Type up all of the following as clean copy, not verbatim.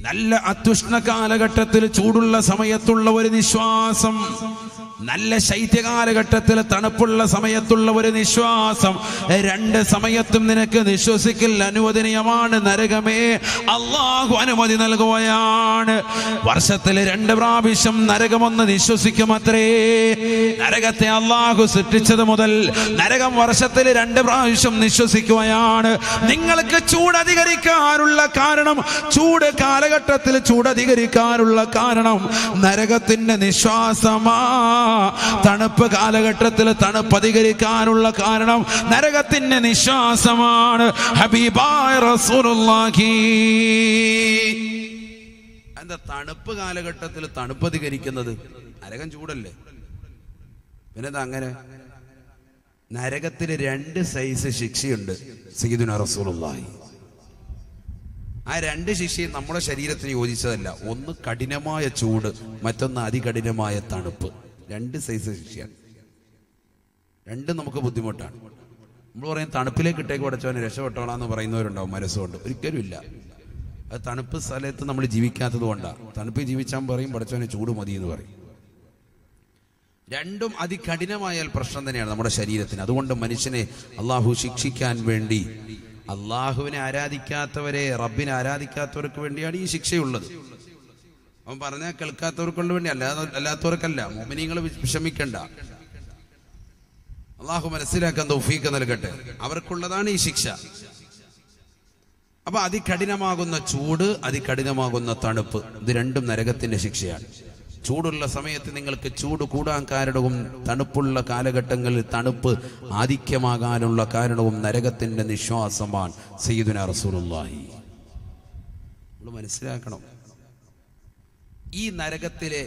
നല്ല അത്യുഷ്ണ കാലഘട്ടത്തിൽ ചൂടുള്ള സമയത്തുള്ള ഒരു നിശ്വാസം, നല്ല ശൈത്യകാലഘട്ടത്തിൽ തണുപ്പുള്ള സമയത്തുള്ള ഒരു നിശ്വാസം, രണ്ട് സമയത്തും നിനക്ക് നിശ്വസിക്കൽ അനുവദനീയമാണ്. നരകമേ, അള്ളാഹു അനുമതി നൽകുകയാണ്. വർഷത്തിൽ 2 പ്രാവശ്യം നരകമൊന്ന് നിശ്വസിക്കുമത്രേ. നരകത്തെ അള്ളാഹു സൃഷ്ടിച്ചത് മുതൽ നരകം വർഷത്തിൽ 2 പ്രാവശ്യം നിശ്വസിക്കുകയാണ്. നിങ്ങൾക്ക് ചൂടധികരിക്കാനുള്ള കാരണം, ചൂട് കാലഘട്ടത്തിൽ ചൂടധികരിക്കാനുള്ള കാരണം നരകത്തിന്റെ നിശ്വാസമാ. തണുപ്പ് കാലഘട്ടത്തിൽ തണുപ്പ് അധികരിക്കാനുള്ള കാരണം നരകത്തിന്റെ നിശ്വാസമാണ്. ഹബീബായ റസൂലുള്ളാഹി. എന്താ തണുപ്പ് കാലഘട്ടത്തിൽ തണുപ്പ് അധികരിക്കുന്നത്? നരകം ചൂടല്ലേ, പിന്നെന്താ അങ്ങനെ? നരകത്തിൽ 2 സൈസ് ശിക്ഷയുണ്ട് സയ്യിദുനാ റസൂലുള്ളാഹി. ആ 2 ശിക്ഷയും നമ്മുടെ ശരീരത്തിന് യോജിച്ചതല്ല. ഒന്ന് കഠിനമായ ചൂട്, മറ്റൊന്ന് അതികഠിനമായ തണുപ്പ്. 2 സൈസ് ശിക്ഷയാണ്. 2 നമുക്ക് ബുദ്ധിമുട്ടാണ്. നമ്മൾ പറയും തണുപ്പിലേക്ക് ഇട്ടേക്ക് പഠിച്ചവന് രക്ഷപ്പെട്ടോളാന്ന് പറയുന്നവരുണ്ടാവും മനസ്സുകൊണ്ട്. ഒരിക്കലും ഇല്ല. അത് തണുപ്പ് സ്ഥലത്ത് നമ്മൾ ജീവിക്കാത്തത് കൊണ്ടാണ്. തണുപ്പ് ജീവിച്ചാൽ പറയും പഠിച്ചവന് ചൂട് മതി എന്ന് പറയും. 2ഉം അതികഠിനമായാൽ പ്രശ്നം തന്നെയാണ് നമ്മുടെ ശരീരത്തിന്. അതുകൊണ്ട് മനുഷ്യനെ അള്ളാഹു ശിക്ഷിക്കാൻ വേണ്ടി, അള്ളാഹുവിനെ ആരാധിക്കാത്തവരെ, റബ്ബിനെ ആരാധിക്കാത്തവർക്ക് വേണ്ടിയാണ് ഈ ശിക്ഷയുള്ളത്. അവൻ പറഞ്ഞാൽ കേൾക്കാത്തവർക്കുള്ള വേണ്ടി, അല്ലാത്തവർക്കല്ല. മുഅ്മിനീങ്ങൾ വിഷമിക്കണ്ട, അള്ളാഹു മനസ്സിലാക്കാൻ തൗഫീഖ് നൽകട്ടെ. അവർക്കുള്ളതാണ് ഈ ശിക്ഷ. അപ്പൊ അതികഠിനമാകുന്ന ചൂട്, അതികഠിനമാകുന്ന തണുപ്പ്, ഇത് 2ഉം നരകത്തിന്റെ ശിക്ഷയാണ്. ചൂടുള്ള സമയത്ത് നിങ്ങൾക്ക് ചൂട് കൂടാൻ കാരണവും, തണുപ്പുള്ള കാലഘട്ടങ്ങളിൽ തണുപ്പ് ആധിക്യമാകാനുള്ള കാരണവും നരകത്തിന്റെ നിശ്വാസമാണ് സയ്യിദുനാ റസൂലുള്ളാഹി. നമ്മൾ മനസ്സിലാക്കണം. ഈ നരകത്തിലെ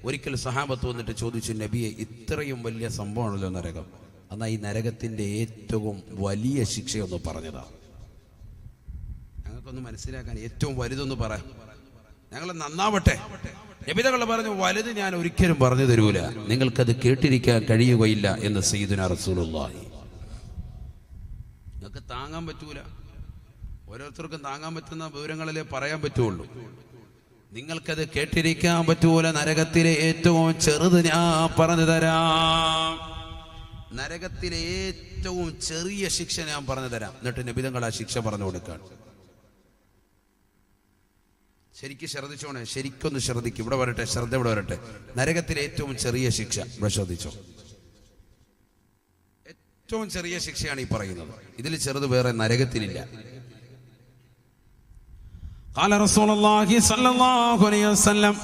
ഒരിക്കൽ സഹാബത്ത് വന്നിട്ട് ചോദിച്ചു, നബിയെ, ഇത്രയും വലിയ സംഭവമാണല്ലോ നരകം, എന്നാൽ ഈ നരകത്തിന്റെ ഏറ്റവും വലിയ ശിക്ഷയൊന്ന് പറഞ്ഞതാ. ഞങ്ങൾക്കൊന്ന് മനസ്സിലാക്കാൻ ഏറ്റവും വലുതൊന്ന് പറ, ഞങ്ങൾ നന്നാവട്ടെ. നബിതകൾ പറഞ്ഞു, വലുത് ഞാൻ ഒരിക്കലും പറഞ്ഞു തരൂല, നിങ്ങൾക്കത് കേട്ടിരിക്കാൻ കഴിയുകയില്ല എന്ന് സയ്യിദുനാ റസൂലുള്ളാഹി. നിങ്ങൾക്ക് താങ്ങാൻ പറ്റൂല. ഓരോരുത്തർക്കും താങ്ങാൻ പറ്റുന്ന വിവരങ്ങളിലേ പറയാൻ പറ്റുള്ളൂ. നിങ്ങൾക്കത് കേട്ടിരിക്കാൻ പറ്റൂല. നരകത്തിലെ ഏറ്റവും ചെറുത് ഞാൻ പറഞ്ഞു തരാം. നരകത്തിലെ ഏറ്റവും ചെറിയ ശിക്ഷ ഞാൻ പറഞ്ഞു തരാം. എന്നിട്ട് നബിതങ്ങൾ ആ ശിക്ഷ പറഞ്ഞു കൊടുക്കാൻ. ശരിക്കും ശ്രദ്ധിച്ചോണേ, ശരിക്കൊന്ന് ശ്രദ്ധിക്കും. ഇവിടെ വരട്ടെ, ശ്രദ്ധ ഇവിടെ വരട്ടെ. നരകത്തിലെ ഏറ്റവും ചെറിയ ശിക്ഷ ഇവിടെ ശ്രദ്ധിച്ചോ. ഏറ്റവും ചെറിയ ശിക്ഷയാണ് ഈ പറയുന്നത്. ഇതിൽ ചെറുത് വേറെ നരകത്തിലില്ല. قال رسول الله صلى الله عليه وسلم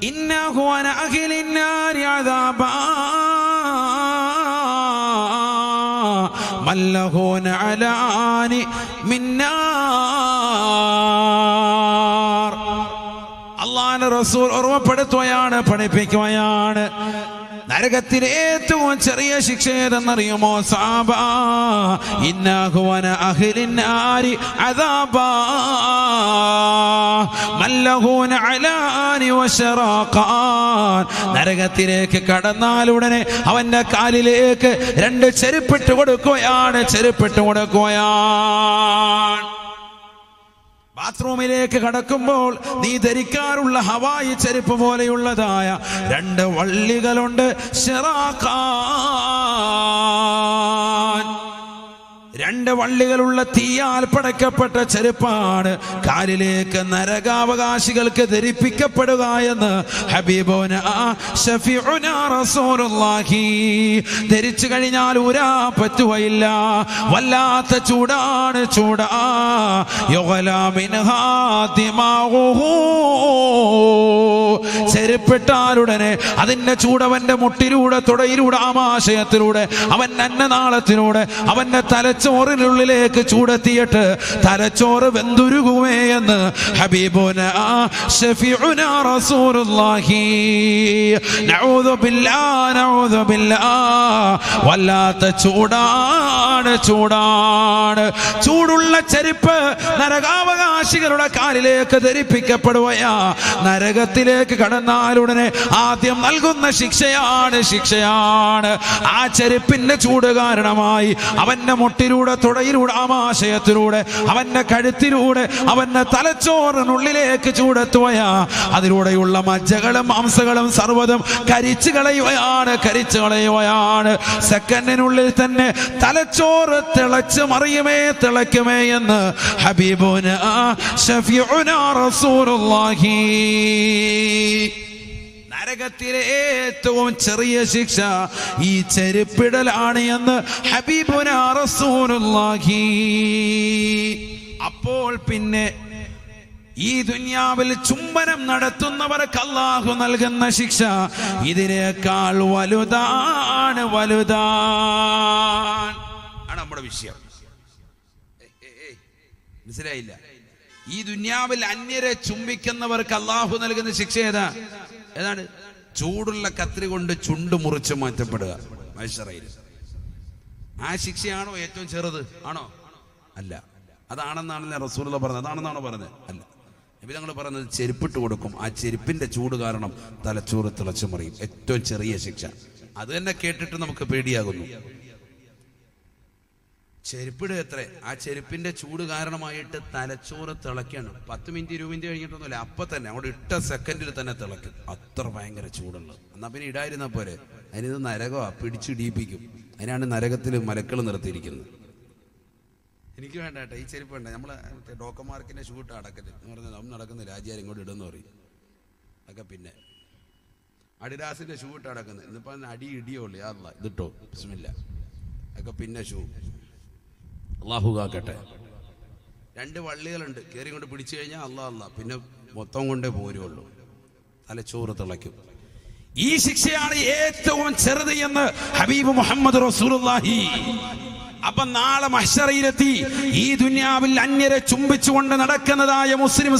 إنه أنا أهل النار عذابا من له نعلان من نار. അല്ലാഹുവിന്റെ റസൂൽ ഓർമ്മപ്പെടുത്തുകയാണ്, പഠിപ്പിക്കുകയാണ്. നരകത്തിലെ ഏറ്റവും ചെറിയ ശിക്ഷ ഏതെന്നറിയുമോ സഹാബ? ഇന്നഹു അന അഹ്ലിൻ നാരി അദാബാ മല്ലഹു നഅലാനി വശറാഖാൻ. നരകത്തിലേക്ക് കടന്നാലുടനെ അവന്റെ കാലിലേക്ക് 2 ചെരുപ്പിട്ട് കൊടുക്കുകയാണ്, ചെരുപ്പിട്ട് കൊടുക്കുകയാണ്. ബാത്റൂമിലേക്ക് കടക്കുമ്പോൾ നീ ധരിക്കാറുള്ള ഹവായി ചെരുപ്പ് പോലെയുള്ളതായ 2 വള്ളികളുണ്ട്. ശറാഖാൻ, 2 വള്ളികളുള്ള തീയാൽ പടക്കപ്പെട്ട ചെരുപ്പാണ് കാലിലേക്ക് നരകാവകാശികൾക്ക് ധരിപ്പിക്കപ്പെടുക എന്ന് ഹബീബുനാ ശഫീഉനാ റസൂലുള്ളാഹി. ധരിച്ചു കഴിഞ്ഞാൽ ഊരാ പറ്റുകയില്ല. വല്ലാത്ത ചൂടാണ്, ചൂടാ. യുഗ്ലാ മിൻഹാ ദിമാഉഹു. ചെരുപ്പിട്ടാലുടനെ അതിന്റെ ചൂടവന്റെ മുട്ടിലൂടെ, തുടയിലൂടെ, ആമാശയത്തിലൂടെ, അവൻ അന്നനാളത്തിലൂടെ, അവന്റെ തലച്ചോറിനുള്ളിലേക്ക് ചൂടെത്തിയിട്ട് തലച്ചോറ് വെന്തുരുകുമേ എന്ന് ഹബീബുനാ ശഫീഉനാ റസൂലുള്ളാഹി. നഊദു ബില്ലാഹ്, നഊദു ബില്ലാഹ്. വല്ലാത്ത ചൂടാണ്, ചൂടാണ്. ചൂടുള്ള ചെരുപ്പ് നരകാവകാശികളുടെ കാലിലേക്ക് ധരിപ്പിക്കപ്പെടുകയാ. നരകത്തിലേക്ക് കടന്നാൽ വന്നാലുടനെ ആദ്യം നൽകുന്ന ശിക്ഷയാണ്. ആ ചെരുപ്പിന്റെ ചൂട് കാരണമായി അവന്റെ മുട്ടിലൂടെ, തുടയിലൂടെ, ആമാശയത്തിലൂടെ, അവന്റെ കഴുത്തിലൂടെ, അവന്റെ തലച്ചോറിനുള്ളിലേക്ക് ചൂടെത്തുകയാ. അതിലൂടെയുള്ള മജ്ജകളും മാംസങ്ങളും സർവ്വതും കരിച്ചു കളയുകയാണ്. സെക്കൻഡിനുള്ളിൽ തന്നെ തലച്ചോറ് തിളയ്ക്കുമേ എന്ന് ഹബീബുനാ ശഫീഉനാ റസൂലുള്ളാഹി. നരകത്തിലെ ഏറ്റവും ചെറിയ ശിക്ഷ ഈ ചെരുപ്പിടലാണ് എന്ന് ഹബീബുനാ റസൂലുള്ളാഹി. അപ്പോൾ പിന്നെ ഈ ദുനിയാവിൽ ചുംബനം നടത്തുന്നവർക്ക് അല്ലാഹു നൽകുന്ന ശിക്ഷ ഇതിനേക്കാൾ വലുതാണ്. നമ്മുടെ വിഷയം മനസ്സിലായില്ല? ഈ ദുനിയാവിൽ അന്യരെ ചുംബിക്കുന്നവർക്ക് അല്ലാഹു നൽകുന്ന ശിക്ഷ ഏതാണ്? ചൂടുള്ള കത്രി കൊണ്ട് ചുണ്ട് മുറിച്ച് മാറ്റപ്പെടുക മഹ്ശറയിൽ. ആ ശിക്ഷയാണോ ഏറ്റവും ചെറുത്? ആണോ? അല്ല. അതാണെന്നാണല്ലേ റസൂലുള്ളാഹി പറഞ്ഞത്? അതാണെന്നാണോ പറഞ്ഞത്? അല്ല. നബി തങ്ങൾ പറഞ്ഞത് ചെരുപ്പിട്ട് കൊടുക്കും. ആ ചെരുപ്പിന്റെ ചൂട് കാരണം തലച്ചോറ് തിളച്ചു മറിയും. ഏറ്റവും ചെറിയ ശിക്ഷ. അത് തന്നെ കേട്ടിട്ട് നമുക്ക് പേടിയാകുന്നു. ചെരുപ്പിട് എത്ര? ആ ചെരുപ്പിന്റെ ചൂട് കാരണമായിട്ട് തലച്ചോറ് തിളയ്ക്കാണ്. 10 മിനിറ്റ് 20 മിനിറ്റ് കഴിഞ്ഞിട്ടൊന്നുമില്ല, അപ്പൊ തന്നെ അങ്ങോട്ട് ഇട്ട സെക്കൻഡിൽ തന്നെ തിളയ്ക്കും. അത്ര ഭയങ്കര ചൂടുള്ളത്. എന്നാ പിന്നെ ഇടായിരുന്ന പോലെ. അതിനിത് നരകമാ, പിടിച്ചിടിയിപ്പിക്കും. അതിനാണ് നരകത്തിൽ മലക്കൾ നിർത്തിയിരിക്കുന്നത്. എനിക്ക് വേണ്ട കേട്ടോ ഈ ചെരുപ്പ് വേണ്ട. നമ്മളെ ഡോക്കന്മാർക്കിന്റെ ഷൂട്ട് അടക്കല് എന്ന് പറഞ്ഞാൽ നമ്മൾ നടക്കുന്ന രാജ്യം ഇങ്ങോട്ട് ഇടുന്നു പറയും. അതൊക്കെ പിന്നെ അഡിഡാസിന്റെ ഷൂട്ട് അടക്കുന്നത്. ഇന്നിപ്പോ അടി ഇടിയോളൂ. അല്ല ഇതിട്ടോ ബിസ്മില്ലാ. അതൊക്കെ പിന്നെ ഷൂ. അള്ളാഹു കാക്കട്ടെ. 2 വള്ളികളുണ്ട്, കയറി കൊണ്ട് പിടിച്ചു കഴിഞ്ഞാൽ അല്ലാ പിന്നെ മൊത്തം കൊണ്ടേ പോരുള്ളൂ. തലച്ചോറ് തിളയ്ക്കും. ഈ ശിക്ഷയാണ് ഏറ്റവും ചെറുത് എന്ന് ഹബീബ് മുഹമ്മദ് റസൂലുള്ളാഹി. അപ്പൊ നാളെ മഹ്ശറയിലെത്തി ഈ ദുനിയാവിൽ അന്യരെ ചുംബിച്ചുകൊണ്ട് നടക്കുന്നതായ മുസ്ലിം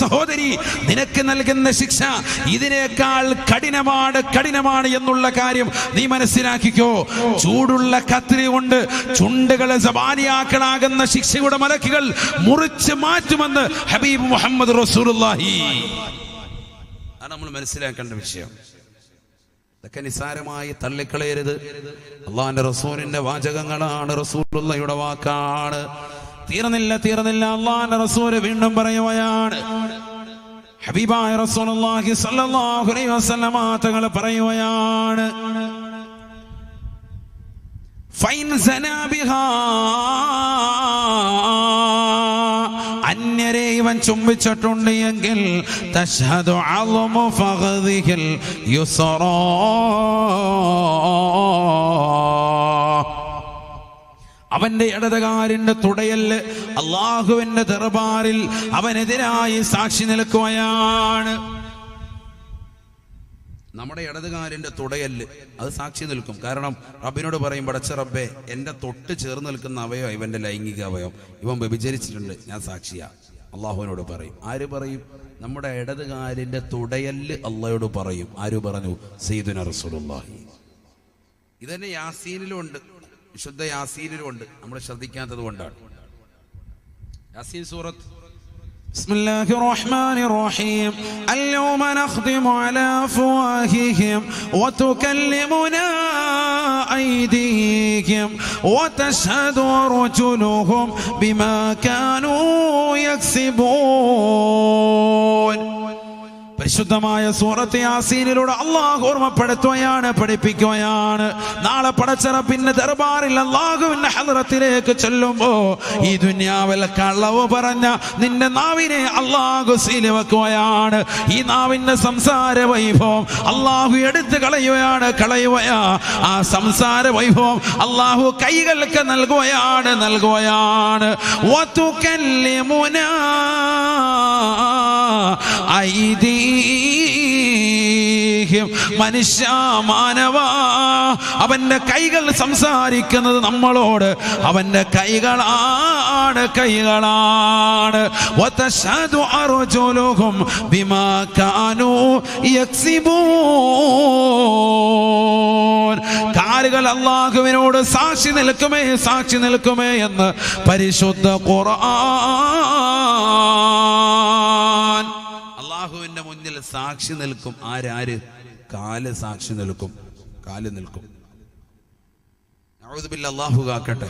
സഹോദരി, നിനക്ക് നൽകുന്ന ശിക്ഷ ഇതിനേക്കാൾ കഠിനമാണ് എന്നുള്ള കാര്യം നീ മനസ്സിലാക്കിക്കോ. ചൂടുള്ള കത്രി കൊണ്ട് ചുണ്ടുകളെ സബാനിയാക്കളാകുന്ന ശിക്ഷയുടെ മലക്കുകൾ മുറിച്ച് മാറ്റുമെന്ന് ഹബീബ് മുഹമ്മദ് റസൂലുള്ളാഹി. അതാണ് നമ്മൾ മനസ്സിലാക്കേണ്ട വിഷയം. ഇതൊക്കെ നിസാരമായി തള്ളിക്കളയരുത്. അള്ളാന്റെ റസൂലിന്റെ വാചകങ്ങളാണ്, റസൂലുള്ളാഹിയുടെ വാക്കാണ്. തീർന്നില്ല. അള്ളാന്റെ റസൂല് വീണ്ടും പറയുകയാണ്. ഹബീബായ റസൂലുള്ളാഹി സ്വല്ലല്ലാഹു അലൈഹി വസല്ലമ തങ്ങൾ പറയുകയാണ്, ഫൈൻ സനാ ബിഹാ, അന്യരെ ഇവൻ ചുംബിച്ചിട്ടുണ്ട് എങ്കിൽ തശ്ഹദു അളമു ഫഖദിഹിൽ യുസ്റാ, അവന്റെ ഇടതുകാലിന്റെ തുടയല് അള്ളാഹുവിന്റെ ദർബാറിൽ അവനെതിരായി സാക്ഷി നിൽക്കുകയാണ്. നമ്മുടെ ഇടതുകാലിന്റെ തുടയല് അത് സാക്ഷി നിൽക്കും. കാരണം റബ്ബിനോട് പറയും, പടച്ച റബ്ബേ, എന്റെ തൊട്ട് ചേർന്ന് നിൽക്കുന്ന അവയവം ഇവന്റെ ലൈംഗിക അവയവം, ഇവൻ വ്യഭിചരിച്ചിട്ടുണ്ട്, ഞാൻ സാക്ഷിയാ. അള്ളാഹുവിനോട് പറയും. ആര് പറയും? നമ്മുടെ ഇടതുകാലിന്റെ തുടയല് അള്ളാഹയോട് പറയും. ആര് പറഞ്ഞു? സയ്യിദുനാ റസൂലുള്ളാഹി. ഇതന്നെ യാസീനിലുണ്ട്, വിശുദ്ധ യാസീനിലുണ്ട്. നമ്മൾ ശ്രദ്ധിക്കാത്തത് കൊണ്ടാണ്. യാസീൻ സൂറത്ത്. بسم الله الرحمن الرحيم. اليوم نختم على أفواههم وتكلمنا أيديهم وتشهد أرجلهم بما كانوا يكسبون. പരിശുദ്ധമായ സൂറത്ത് യാസീനിലൂടെ അള്ളാഹു ഓർമ്മപ്പെടുത്തുകയാണ്, പഠിപ്പിക്കുകയാണ്. നാളെ പടച്ച റബ്ബിന്റെ ദർബാറിൽ അള്ളാഹുവിന്റെ ഹദ്റത്തിലേക്ക് ചെല്ലുമ്പോ ഈ ദുനിയാവിൽ കളവ് പറഞ്ഞ നിന്റെ നാവിനെ അള്ളാഹു സീൽ വെക്കുകയാണ്. ഈ നാവിന്റെ സംസാര വൈഭവം അള്ളാഹു എടുത്ത് കളയുകയാണ്. ആ സംസാര വൈഭവം അള്ളാഹു കൈകൾക്ക് നൽകുകയാണ്. വതുകല്ലിമുനാ ഐദി, മനുഷ്യ മാനവ, അവന്റെ കൈകൾ സംസാരിക്കുന്നത് നമ്മളോട്. അവന്റെ കൈകളാണ്. വതശഹദു അർജുലുഹും ബിമാ കാനൂ യക്സിബൂൻ. കാലുകൾ അല്ലാഹുവിനോട് സാക്ഷി നിൽക്കുമേ എന്ന് പരിശുദ്ധ ഖുർആൻ. അള്ളാഹുവിന്റെ മുന്നിൽ സാക്ഷി നിൽക്കും. ആരാര്? കാല് സാക്ഷി നിൽക്കും, കാല് നിൽക്കും. അല്ലാഹു കാക്കട്ടെ.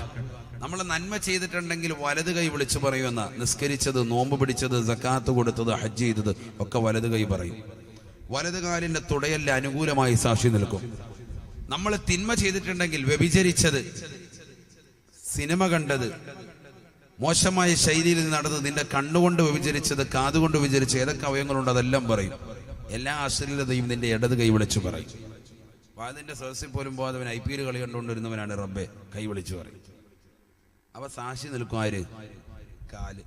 നമ്മൾ നന്മ ചെയ്തിട്ടുണ്ടെങ്കിൽ വലത് കൈ വിളിച്ചു പറയുമെന്ന, നിസ്കരിച്ചത്, നോമ്പ് പിടിച്ചത്, സക്കാത്ത് കൊടുത്തത്, ഹജ്ജ് ചെയ്തത് ഒക്കെ വലത് കൈ പറയും. വലത് കാലിന്റെ തുടയല്ല അനുകൂലമായി സാക്ഷി നിൽക്കും. നമ്മൾ തിന്മ ചെയ്തിട്ടുണ്ടെങ്കിൽ, വ്യഭിചരിച്ചത്, സിനിമ കണ്ടത്, മോശമായ ശൈലിയിൽ നടന്നത്, നിന്റെ കണ്ണുകൊണ്ട് വ്യഭിചരിച്ചത്, കാതുകൊണ്ട് വ്യഭിചരിച്ചത്, ഏതൊക്കെ അവയവങ്ങളുണ്ട് അതെല്ലാം പറയും. എല്ലാ അശ്ലീലതയും നിന്റെ ഇടത് കൈ വിളിച്ചു പറയും. അതിന്റെ സദസ്സിൽ പോലും പോകാതവൻ IPL കളി കണ്ടുകൊണ്ടിരുന്നവനാണ് റബ്ബെ കൈ വിളിച്ചു പറയും. അപ്പൊ സാക്ഷി നിൽക്കും ആര്? കാല്.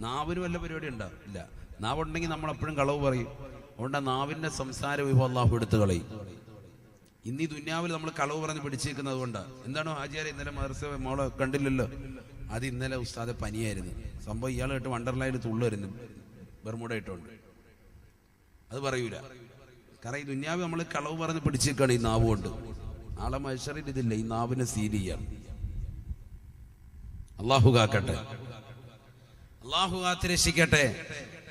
നാവിന് വല്ല പരിപാടി ഉണ്ടോ? ഇല്ല. നാവുണ്ടെങ്കിൽ നമ്മൾ എപ്പോഴും കളവ് പറയും. അതുകൊണ്ട് നാവിന്റെ സംസാര വിഭവം അല്ലാഹു എടുത്തു കളയും. ഇന്ന് ഈ ദുന്യാവിൽ നമ്മൾ കളവ് പറഞ്ഞ് പിടിച്ചേക്കുന്നത് കൊണ്ടാണ്. എന്താണോ ആചാര്യ ഇന്നലെ മദർസ മോളെ കണ്ടില്ലല്ലോ, അത് ഇന്നലെ ഉസ്താദെ പനിയായിരുന്നു. സംഭവം ഇയാളായിട്ട് വണ്ടർലായിൽ തുള്ളുവരുന്നു, ബർമുട ഇട്ടുകൊണ്ട്. അത് പറയൂല. കാരണം ഈ ദുന്യാവ് നമ്മൾ കളവ് പറഞ്ഞ് പിടിച്ചേക്കാണ് ഈ നാവ് കൊണ്ട്. നാളെ മനുഷ്യരിൽ ഇതില്ല, ഈ നാവിനെ സീൽ ചെയ്യാം. അള്ളാഹു കാക്കട്ടെ, അള്ളാഹു കാത്ത് രക്ഷിക്കട്ടെ.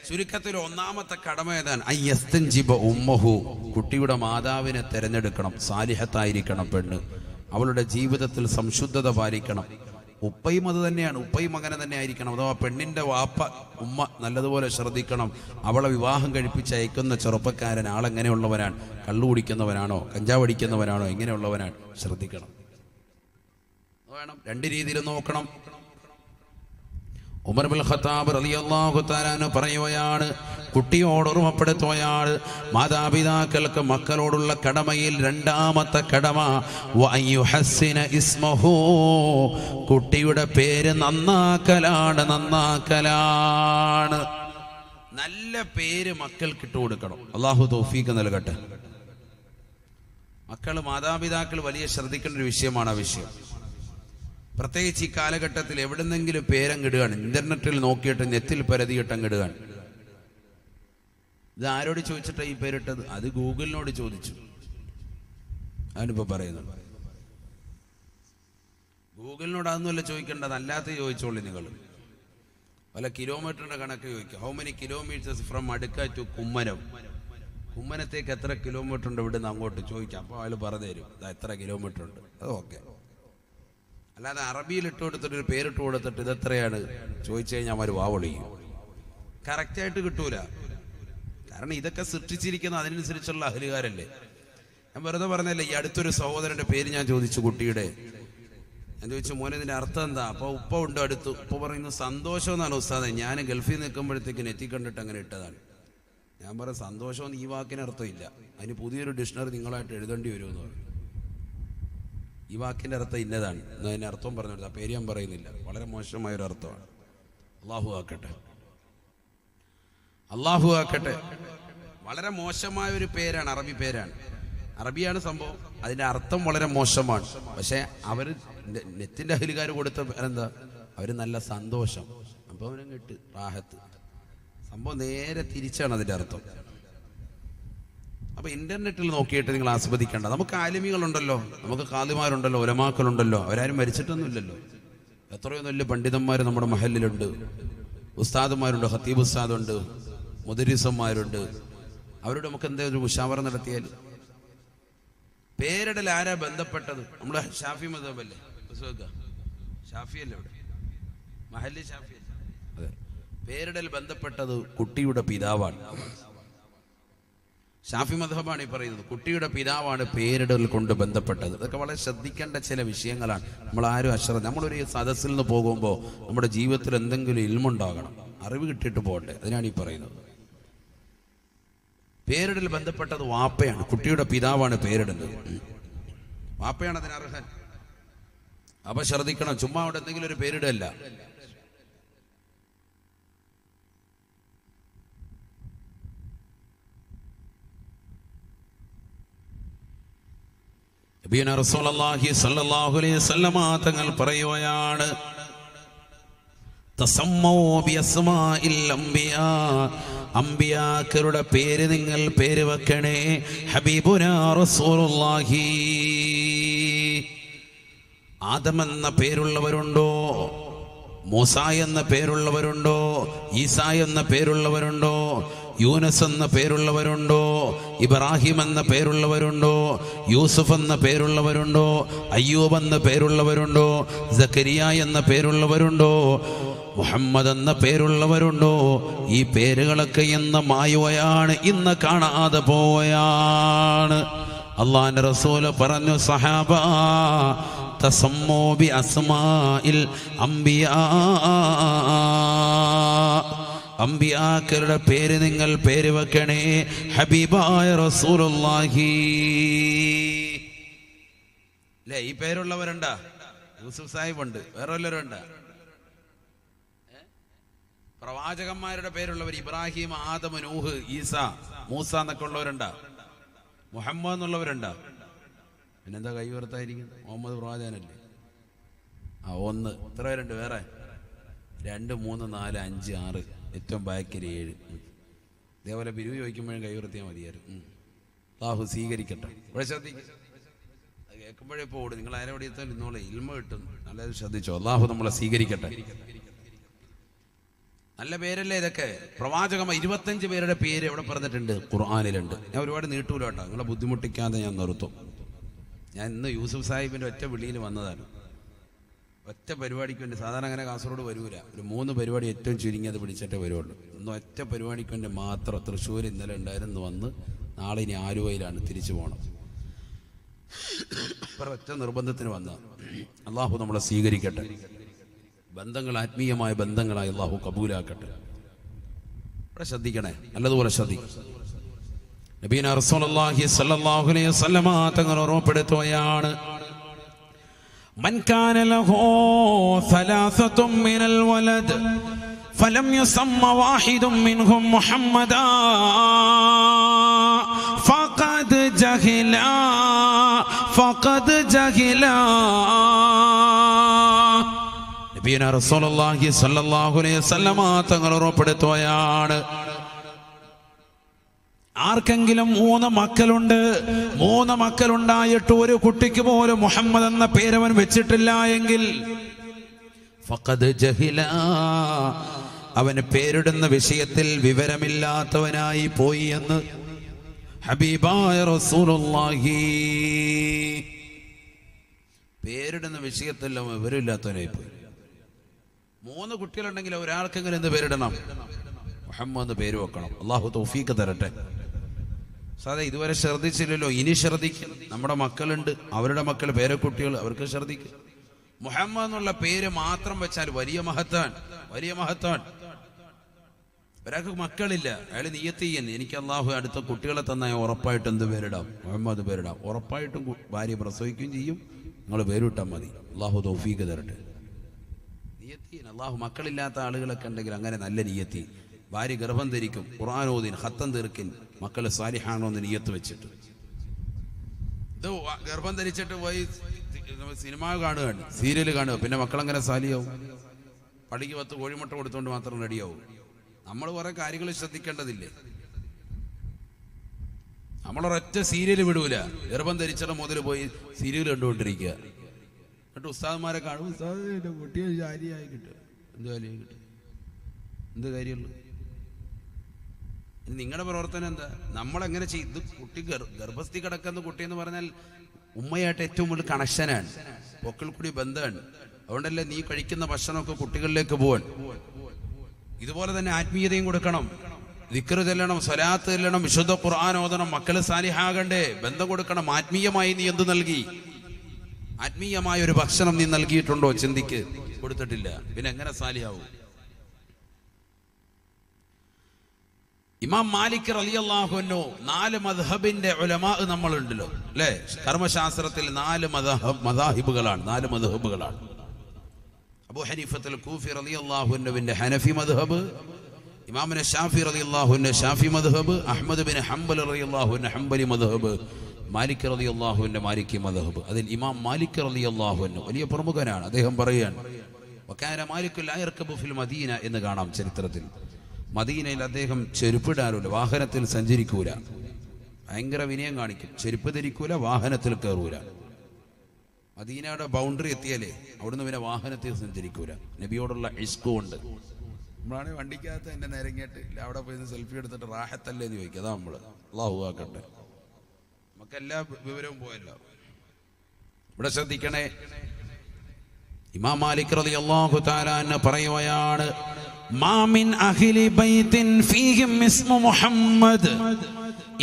ചുരുക്കത്തിൽ ഒന്നാമത്തെ കടമ ഏതാണ്? അയ്യസ്തൻജിബ ഉമ്മഹു, കുട്ടിയുടെ മാതാവിനെ തെരഞ്ഞെടുക്കണം. സാലിഹത്തായിരിക്കണം പെണ്ണ്. അവളുടെ ജീവിതത്തിൽ സംശുദ്ധത പാലിക്കണം. ഉപ്പയും അത് തന്നെയാണ്, ഉപ്പയും അങ്ങനെ തന്നെ ആയിരിക്കണം. അഥവാ പെണ്ണിന്റെ വാപ്പ ഉമ്മ നല്ലതുപോലെ ശ്രദ്ധിക്കണം. അവളെ വിവാഹം കഴിപ്പിച്ച് അയക്കുന്ന ചെറുപ്പക്കാരൻ ആളെങ്ങനെയുള്ളവനാണ്? കള്ളു കുടിക്കുന്നവനാണോ, കഞ്ചാവ് അടിക്കുന്നവനാണോ, എങ്ങനെയുള്ളവനാണ് ശ്രദ്ധിക്കണം. വേണം, രണ്ട് രീതിയിൽ നോക്കണം. ഉമർ ബിൻ ഖത്താബ് റളിയല്ലാഹു തആല അൻഹു പറയുകയാണ്, കുട്ടിയോട് ഓർമ്മപ്പെടുത്തുകയാണ്, മാതാപിതാക്കൾക്ക് മക്കളോടുള്ള കടമയിൽ രണ്ടാമത്തെ കടമ വഅയ്യുഹസ്സിന ഇസ്മഹു, കുട്ടിയുടെ പേര് നന്നാക്കലാണ്. നല്ല പേര് മക്കൾക്ക് ഇട്ടു കൊടുക്കണം. അല്ലാഹു തൗഫീഖ് നൽകട്ടെ. മക്കൾ, മാതാപിതാക്കൾ വലിയ ശ്രദ്ധിക്കേണ്ട ഒരു വിഷയമാണ് ആ വിഷയം. പ്രത്യേകിച്ച് ഈ കാലഘട്ടത്തിൽ എവിടെന്നെങ്കിലും പേരങ്ങിടുകയാണ്, ഇന്റർനെറ്റിൽ നോക്കിയിട്ട് നെറ്റിൽ പരതിയിട്ടങ്ങിടുകയാണ്. ഇത് ആരോട് ചോദിച്ചിട്ടാണ് ഈ പേരിട്ടത്? അത് ഗൂഗിളിനോട് ചോദിച്ചു. അതിനിപ്പോ പറയുന്നത് ഗൂഗിളിനോട് അതൊന്നുമല്ല ചോദിക്കേണ്ടത്, അല്ലാത്ത ചോദിച്ചോളൂ. നിങ്ങൾ പല കിലോമീറ്ററിന്റെ കണക്ക് ചോദിക്കുക. ഹൗ മെനി കിലോമീറ്റേഴ്സ് ഫ്രം അടുക്ക ടു കുമ്മനം, കുമ്മനത്തേക്ക് എത്ര കിലോമീറ്റർ ഉണ്ട് ഇവിടുന്ന് അങ്ങോട്ട് ചോദിക്കാം. അപ്പോൾ അയാൾ പറഞ്ഞു തരും എത്ര കിലോമീറ്റർ ഉണ്ട്. അത് ഓക്കെ. അല്ലാതെ അറബിയിൽ ഇട്ട് കൊടുത്തിട്ട് ഒരു പേരിട്ട് കൊടുത്തിട്ട് ഇതെത്രയാണ് ചോദിച്ചു കഴിഞ്ഞാൽ അവർ വാവൊളിയും. കറക്റ്റായിട്ട് കിട്ടൂല. കാരണം ഇതൊക്കെ സൃഷ്ടിച്ചിരിക്കുന്ന അതിനനുസരിച്ചുള്ള അഹലുകാരല്ലേ. ഞാൻ വെറുതെ പറഞ്ഞല്ലേ. ഈ അടുത്തൊരു സഹോദരന്റെ പേര് ഞാൻ ചോദിച്ചു, കുട്ടിയുടെ. ഞാൻ ചോദിച്ചു, മോനെ ഇതിന്റെ അർത്ഥം എന്താ? അപ്പൊ ഉപ്പ ഉണ്ട് അടുത്ത്. ഉപ്പ പറയുന്നു സന്തോഷം എന്നാണ് ഉസ്താദെ, ഞാൻ ഗൾഫിൽ നിൽക്കുമ്പോഴത്തേക്ക് നെറ്റി കണ്ടിട്ട് അങ്ങനെ ഇട്ടതാണ്. ഞാൻ പറയാം, സന്തോഷം ഈ വാക്കിന് അർത്ഥമില്ല, അതിന് പുതിയൊരു ഡിക്ഷണറി നിങ്ങളായിട്ട് എഴുതേണ്ടി വരുമെന്ന് പറഞ്ഞു. ഈ വാക്കിന്റെ അർത്ഥം ഇന്നതാണ്. അതിന്റെ അർത്ഥം പറഞ്ഞു, ആ പേര് ഞാൻ പറയുന്നില്ല. വളരെ മോശമായൊരു അർത്ഥമാണ്. അള്ളാഹു ആക്കട്ടെ, അള്ളാഹു ആക്കട്ടെ. വളരെ മോശമായ ഒരു പേരാണ്, അറബി പേരാണ്. അറബിയാണ് സംഭവം, അതിന്റെ അർത്ഥം വളരെ മോശമാണ്. പക്ഷെ അവര് നെറ്റിന്റെ അഹലുകാർ കൊടുത്ത എന്താ? അവര് നല്ല സന്തോഷം. അപ്പൊ അവനും കിട്ട് റാഹത്ത്. സംഭവം നേരെ തിരിച്ചാണ് അതിന്റെ അർത്ഥം. അപ്പൊ ഇന്റർനെറ്റിൽ നോക്കിയിട്ട് നിങ്ങൾ ആസ്വദിക്കേണ്ട. നമുക്ക് ആലിമികളുണ്ടല്ലോ, നമുക്ക് ഖാദിമാരുണ്ടല്ലോ, ഉലമാക്കളുണ്ടല്ലോ. അവരാരും മരിച്ചിട്ടൊന്നുമില്ലല്ലോ. എത്രയോ വലിയ പണ്ഡിതന്മാർ നമ്മുടെ മഹലിലുണ്ട്. ഉസ്താദുമാരുണ്ട്, ഖത്തീബ് ഉസ്താദുണ്ട്, മുദരിസന്മാരുണ്ട്. അവരോട് നമുക്ക് എന്തെങ്കിലും ഒരു മുശാവറ നടത്തിയാൽ. പേരിടൽ ആരാ ബന്ധപ്പെട്ടത്? നമ്മുടെ ഷാഫി മദ്ഹബല്ലേ? ഷാഫിയല്ലേ ഇവിടെ മഹല്ലി? ഷാഫി. അതെ. പേരിടൽ ബന്ധപ്പെട്ടത് കുട്ടിയുടെ പിതാവാണ്. ഷാഫി മദ്ഹബാണ് ഈ പറയുന്നത്. കുട്ടിയുടെ പിതാവാണ് പേരിടൽ കൊണ്ട് ബന്ധപ്പെട്ടത്. ഇതൊക്കെ വളരെ ശ്രദ്ധിക്കേണ്ട ചില വിഷയങ്ങളാണ്. നമ്മളാരും നമ്മളൊരു സദസ്സിൽ നിന്ന് പോകുമ്പോൾ നമ്മുടെ ജീവിതത്തിൽ എന്തെങ്കിലും ഇൽമുണ്ടാകണം, അറിവ് കിട്ടിയിട്ട് പോകണ്ടേ. അതിനാണ് ഈ പറയുന്നത്. പേരിടൽ ബന്ധപ്പെട്ടത് വാപ്പയാണ്. കുട്ടിയുടെ പിതാവാണ് പേരിടുന്നത്. വാപ്പയാണ് അതിനർഹൻ. അപ്പൊ ശ്രദ്ധിക്കണം, ചുമ്മാ അവിടെ എന്തെങ്കിലും ഒരു പേരിടല്ല. റസൂലുള്ളാഹി സ്വല്ലല്ലാഹു അലൈഹി വസല്ലം തങ്ങൾ പറയുകയാണ്, തസമ്മൂ ബിഅസ്മാഇൽ അംബിയാ, അംബിയാക്കളുടെ പേര് നിങ്ങൾ പേര് വെക്കണേ. ഹബീബുനാ റസൂലുള്ളാഹി. ആദം എന്ന പേരുള്ളവരുണ്ടോ? മൂസ എന്ന പേരുള്ളവരുണ്ടോ? ഈസ എന്ന പേരുള്ളവരുണ്ടോ? യൂനസ് എന്ന പേരുള്ളവരുണ്ടോ? ഇബ്രാഹിം എന്ന പേരുള്ളവരുണ്ടോ? യൂസുഫ് എന്ന പേരുള്ളവരുണ്ടോ? അയ്യൂബ് എന്ന പേരുള്ളവരുണ്ടോ? സക്കരിയ എന്ന പേരുള്ളവരുണ്ടോ? മുഹമ്മദ് എന്ന പേരുള്ളവരുണ്ടോ? ഈ പേരുകളൊക്കെ ഇന്ന് മായുകയാണ്, ഇന്ന് കാണാതെ പോവുകയാണ്. അള്ളാഹുവിന്റെ റസൂല് പറഞ്ഞു, സഹാബ തസമ്മൂ ബി അസ്മാഇൽ അംബിയാ, അംബിയാക്കളുടെ പേര് നിങ്ങൾ പേര് വെക്കണേ ഹബീബായ റസൂലുള്ളാഹി. അല്ലേ, ഈ പേരുള്ളവരുണ്ടാ? യൂസുഫ് സാഹിബ് ഉണ്ട്, വേറെ വല്ലവരുണ്ടാ? പ്രവാചകന്മാരുടെ പേരുള്ളവർ ഇബ്രാഹിം, ആദം, നൂഹ്, ഈസ, മൂസ എന്നൊക്കെ ഉള്ളവരുണ്ടാ? മുഹമ്മദ് എന്നുള്ളവരുണ്ടാ? പിന്നെന്താ കൈ ഉയർത്തായിരിക്കും? മുഹമ്മദ് പ്രവാചകനല്ലേ? ഒന്ന്. എത്ര പേരുണ്ട് വേറെ? 2, 3, 4, 5, 6, ഏറ്റവും ബാക്കിൽ 7. ഇതേപോലെ ബിരുവ് ചോദിക്കുമ്പോഴും കൈ ഉയർത്തിയാൽ മതിയായിരുന്നു. അല്ലാഹു സ്വീകരിക്കട്ടെ. ഇവിടെ ശ്രദ്ധിക്കും, കേൾക്കുമ്പോഴേ ഇപ്പോൾ ഓടും. നിങ്ങൾ ആരോടെ എത്താൻ ഇന്നോളെ ഇൽമ കിട്ടും. നല്ലത് ശ്രദ്ധിച്ചോ. അല്ലാഹു നമ്മളെ സ്വീകരിക്കട്ടെ. നല്ല പേരല്ലേ ഇതൊക്കെ? പ്രവാചകന്മാർ 25 പേരുടെ പേര് എവിടെ പറഞ്ഞിട്ടുണ്ട്? ഖുർആനിലുണ്ട്. ഞാൻ ഒരുപാട് നീട്ടൂല കേട്ടോ, നിങ്ങളെ ബുദ്ധിമുട്ടിക്കാതെ ഞാൻ നിർത്തും. ഞാൻ ഇന്ന് യൂസുഫ് സാഹിബിൻ്റെ ഒറ്റ വിളിയിൽ വന്നതാണ്. ഒറ്റ പരിപാടിക്ക് വേണ്ടി, സാധാരണ അങ്ങനെ കാസർഗോഡ് വരൂല, ഒരു 3 പരിപാടി ഏറ്റവും ചുരുങ്ങിയത് പിടിച്ചിട്ടേ വരുള്ളൂ. ഇന്ന് ഒറ്റ പരിപാടിക്ക് വേണ്ടി മാത്രം തൃശ്ശൂർ ഇന്നലെ ഉണ്ടായിരുന്നു വന്ന്, നാളെ ഇനി ആലുവയിലാണ് തിരിച്ചു പോകണം. ഒറ്റ നിർബന്ധത്തിന് വന്ന. അള്ളാഹു നമ്മളെ സ്വീകരിക്കട്ടെ. ബന്ധങ്ങൾ ആത്മീയമായ ബന്ധങ്ങളായി അള്ളാഹു കബൂലാക്കട്ടെ. ഇവിടെ ശ്രദ്ധിക്കണേ, നല്ലതുപോലെ ശ്രദ്ധിക്കും. നബീന റസൂലുള്ളാഹി സ്വല്ലല്ലാഹു അലൈഹി വസല്ലമ തങ്ങൾ ഓർമ്മപ്പെടുത്തുകയാണ്, മൻ കാന ലഹു സലാസത്തും മിനൽ വലദ് ഫലം യുസമ്മ വാഹിദും മിൻഹും മുഹമ്മദാ ഫഖദ് ജഹില. നബിയന റസൂലുള്ളാഹി സ്വല്ലല്ലാഹു അലൈഹി വസല്ലമ തങ്ങൾ ഉറപ്പെടുത്തുകയാണ്, ആർക്കെങ്കിലും 3 മക്കളുണ്ട്, 3 മക്കളുണ്ടായിട്ട് ഒരു കുട്ടിക്ക് പോലും മുഹമ്മദ് എന്ന പേരവൻ വെച്ചിട്ടില്ല എങ്കിൽ ഫഖദ് ജഹില, അവന് പേരിടുന്ന വിഷയത്തിൽ വിവരമില്ലാത്തവനായി പോയി എന്ന് ഹബീബായ റസൂലുള്ളാഹി. പേരിടുന്ന വിഷയത്തിൽ വിവരമില്ലാത്തവനായി പോയി. 3 കുട്ടികളുണ്ടെങ്കിൽ ഒരാൾക്കെങ്കിലും എന്ത് പേരിടണം? മുഹമ്മദ് പേര് വെക്കണം. അള്ളാഹു തൗഫീഖ് തരട്ടെ. സാധാ ഇതുവരെ ശ്രദ്ധിച്ചില്ലല്ലോ, ഇനി ശ്രദ്ധിക്കും. നമ്മുടെ മക്കളുണ്ട്, അവരുടെ മക്കൾ, പേരക്കുട്ടികൾ, അവർക്ക് ശ്രദ്ധിക്കും. മുഹമ്മദ് എന്നുള്ള പേര് മാത്രം വെച്ചാൽ വലിയ മഹത്താണ്, വലിയ മഹത്താണ്. ഒരാൾക്ക് മക്കളില്ല, അയാൾ നിയ്യത്ത് ചെയ്യുന്നു, എനിക്ക് അള്ളാഹു അടുത്ത കുട്ടികളെ തന്നാൽ ഉറപ്പായിട്ട് എന്ത് പേരിടാം? മുഹമ്മദ് പേരിടാം. ഉറപ്പായിട്ടും ഭാര്യ പ്രസവിക്കുകയും ചെയ്യും, നിങ്ങൾ പേരിട്ടാൽ മതി. അള്ളാഹു തൗഫീഖ് തരട്ടെ. നിയ്യത്ത്, അള്ളാഹു മക്കളില്ലാത്ത ആളുകളൊക്കെ ഉണ്ടെങ്കിൽ അങ്ങനെ നല്ല നിയ്യത്ത്. ഭാര്യ ഗർഭം ധരിക്കും, ഖുർആൻ ഓതിൻ, ഖത്തം തീർക്കിൻ, മക്കള് സാലിഹാണോ എന്ന് നിയ്യത്ത് വെച്ചിട്ട്. ഇത് ഗർഭം ധരിച്ചിട്ട് പോയി സിനിമ കാണുകയാണ്, സീരിയൽ കാണുക, പിന്നെ മക്കളങ്ങനെ സാലിയാവും? പള്ളിക്ക് 10 കോഴിമുട്ട കൊടുത്തുകൊണ്ട് മാത്രം റെഡിയാവും? നമ്മൾ കുറെ കാര്യങ്ങൾ ശ്രദ്ധിക്കേണ്ടതില്ലേ? നമ്മളൊരൊറ്റ സീരിയൽ വിടൂല, ഗർഭം ധരിച്ചിട മുതൽ പോയി സീരിയൽ കണ്ടുകൊണ്ടിരിക്കുക. എന്നിട്ട് ഉസ്താദ്മാരെ കാണും, ഉസ്താദ് കുട്ടിയെ ജാലിയായി കിട്ടുക. എന്ത് ജാലിയായി കിട്ടും? എന്ത് കാര്യമുള്ളൂ? നിങ്ങളുടെ പ്രവർത്തനം എന്താ? നമ്മളെങ്ങനെ ചെയ്ത്? കുട്ടി ഗർഭസ്ഥി കിടക്കുന്ന കുട്ടി എന്ന് പറഞ്ഞാൽ ഉമ്മയായിട്ട് ഏറ്റവും വലിയ കണക്ഷനാണ്, പൊക്കിൾ കൂടി ബന്ധമാണ്. അതുകൊണ്ടല്ലേ നീ കഴിക്കുന്ന ഭക്ഷണമൊക്കെ കുട്ടികളിലേക്ക് പോവാൻ. ഇതുപോലെ തന്നെ ആത്മീയതയും കൊടുക്കണം. ദിക്ർ ചെല്ലണം, സ്വലാത്ത് ചെല്ലണം, വിശുദ്ധ ഖുർആൻ ഓതണം, മക്കള് സാലിഹാകണ്ടേ, ബന്ധം കൊടുക്കണം. ആത്മീയമായി നീ എന്ത് നൽകി? ആത്മീയമായ ഒരു ഭക്ഷണം നീ നൽകിയിട്ടുണ്ടോ? ചിന്തിക്ക്. കൊടുത്തിട്ടില്ല, പിന്നെ എങ്ങനെ സാലിഹാവും? ഇമാം മാലിക് റളിയല്ലാഹു അൻഹു 4 മദ്ഹബിന്റെ ഉലമാ നമ്മളുണ്ടല്ലോ അല്ലേ? കർമ്മശാസ്ത്രത്തിൽ 4 മദാഹിബുകളാണ്, 4 മദ്ഹബുകളാണ്. അബൂ ഹനീഫത്തുൽ കൂഫി റളിയല്ലാഹു അൻഹുവിന്റെ ഹനഫി മദ്ഹബ്, ഇമാമുന ഷാഫി റളിയല്ലാഹു അൻഹു ഷാഫി മദ്ഹബ്, അഹ്മദ് ബിൻ ഹംബൽ റളിയല്ലാഹു അൻഹു ഹംബലി മദ്ഹബ്, മാലിക് റളിയല്ലാഹു അൻഹു മാലിക്കി മദ്ഹബ്. അതിൽ ഇമാം മാലിക് റളിയല്ലാഹു അൻഹു വലിയ പ്രമുഖനാണ്. അദ്ദേഹം പറയുകയാണ്, വകാന മാലികു ലാ യർകബു ഫിൽ മദീന എന്ന് കാണാം ചരിത്രത്തിൽ. മദീനയിൽ അദ്ദേഹം ചെരുപ്പിടാറില്ല, വാഹനത്തിൽ സഞ്ചരിക്കൂല. ഭയങ്കര വിനയം കാണിക്കും, ചെരുപ്പ് ധരിക്കൂല, വാഹനത്തിൽ കയറൂല. മദീനയുടെ ബൗണ്ടറി എത്തിയാലേ അവിടുന്ന് പിന്നെ വാഹനത്തിൽ സഞ്ചരിക്കൂല. നബിയോടുള്ള ഇഷ്ക് കൊണ്ട് നമ്മളാണെങ്കിൽ വണ്ടിക്കകത്ത് എന്നെ നേരങ്ങിയിട്ട് ഇല്ല അവിടെ പോയി സെൽഫി എടുത്തിട്ട് റാഹത്തല്ലേ എന്ന് ചോദിക്കുക. അതാ നമ്മൾ അല്ലാഹു ആക്കട്ടെ. നമുക്കെല്ലാ വിവരവും പോയല്ലോ. ഇവിടെ ശ്രദ്ധിക്കണേ, ഇമാം മാലിക് റളിയല്ലാഹു തആല അൻഹു പറയുകയാണ്, മാ മിൻ അഹ്ലി ബൈത്തിൻ ഫീഹിം ഇസ്മു മുഹമ്മദ്